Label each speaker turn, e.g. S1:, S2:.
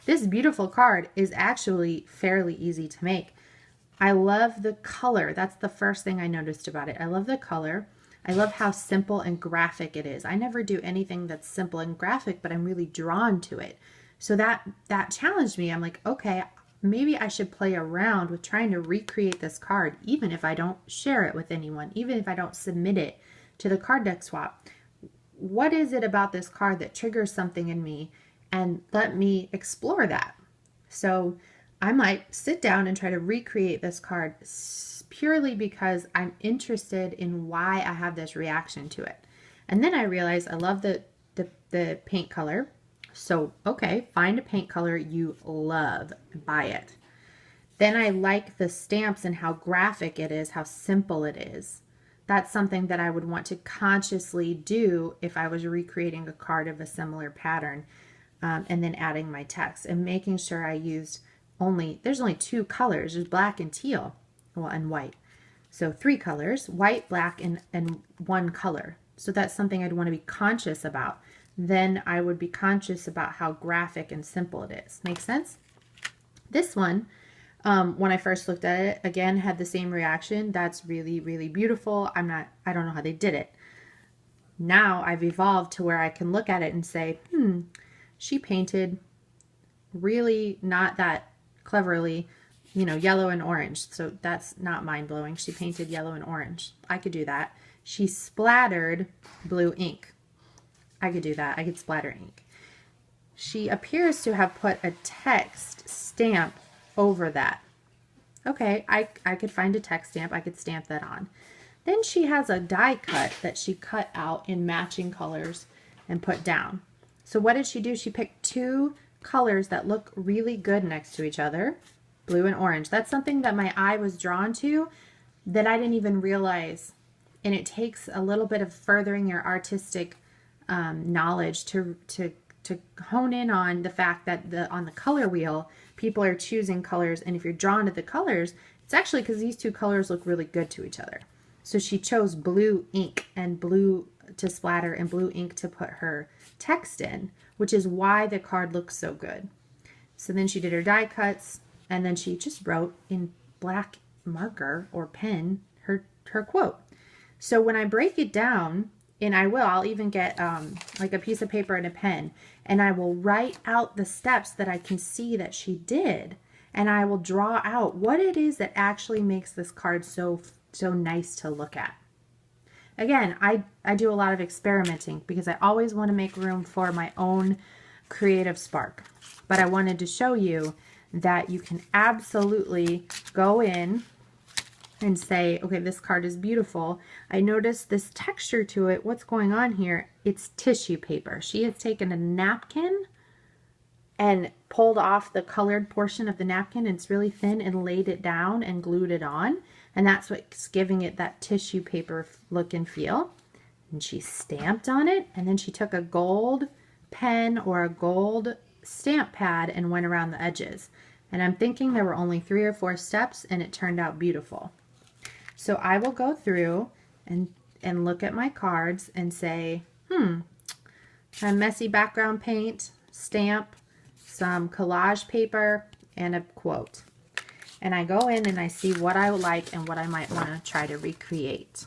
S1: This beautiful card is actually fairly easy to make. I love the color. That's the first thing I noticed about it. I love the color. I love how simple and graphic it is. I never do anything that's simple and graphic, but I'm really drawn to it. So that challenged me. I'm like, okay, maybe I should play around with trying to recreate this card, even if I don't share it with anyone, even if I don't submit it to the card deck swap. What is it about this card that triggers something in me? And let me explore that. So I might sit down and try to recreate this card purely because I'm interested in why I have this reaction to it. And then I realize I love the paint color. So, okay, find a paint color you love, buy it. Then I like the stamps and how graphic it is, how simple it is. That's something that I would want to consciously do if I was recreating a card of a similar pattern. And then adding my text and making sure I used there's only 2 colors. There's black and teal, well, and white. So 3 colors, white, black, and 1 color. So that's something I'd want to be conscious about. Then I would be conscious about how graphic and simple it is. Make sense? This one, when I first looked at it, again, had the same reaction. That's really, really beautiful. I don't know how they did it. Now I've evolved to where I can look at it and say, she painted really not that cleverly, yellow and orange. So that's not mind-blowing. She painted yellow and orange. I could do that. She splattered blue ink. I could do that. I could splatter ink. She appears to have put a text stamp over that. Okay, I could find a text stamp. I could stamp that on. Then she has a die cut that she cut out in matching colors and put down. So what did she do? She picked 2 colors that look really good next to each other, blue and orange. That's something that my eye was drawn to that I didn't even realize. And it takes a little bit of furthering your artistic knowledge to hone in on the fact that on the color wheel, people are choosing colors. And if you're drawn to the colors, it's actually because these 2 colors look really good to each other. So she chose blue ink and blue to splatter and blue ink to put her text in, which is why the card looks so good. So then she did her die cuts, and then she just wrote in black marker or pen her quote. So when I break it down, and I'll even get like a piece of paper and a pen, and I will write out the steps that I can see that she did, and I will draw out what it is that actually makes this card so nice to look at. Again, I do a lot of experimenting because I always want to make room for my own creative spark. But I wanted to show you that you can absolutely go in and say, okay, this card is beautiful. I noticed this texture to it. What's going on here? It's tissue paper. She has taken a napkin and pulled off the colored portion of the napkin, and it's really thin, and laid it down and glued it on. And that's what's giving it that tissue paper look and feel. And she stamped on it, and then she took a gold pen or a gold stamp pad and went around the edges. And I'm thinking there were only 3 or 4 steps, and it turned out beautiful. So I will go through and look at my cards and say, a messy background paint, stamp, some collage paper, and a quote. And I go in and I see what I like and what I might want to try to recreate.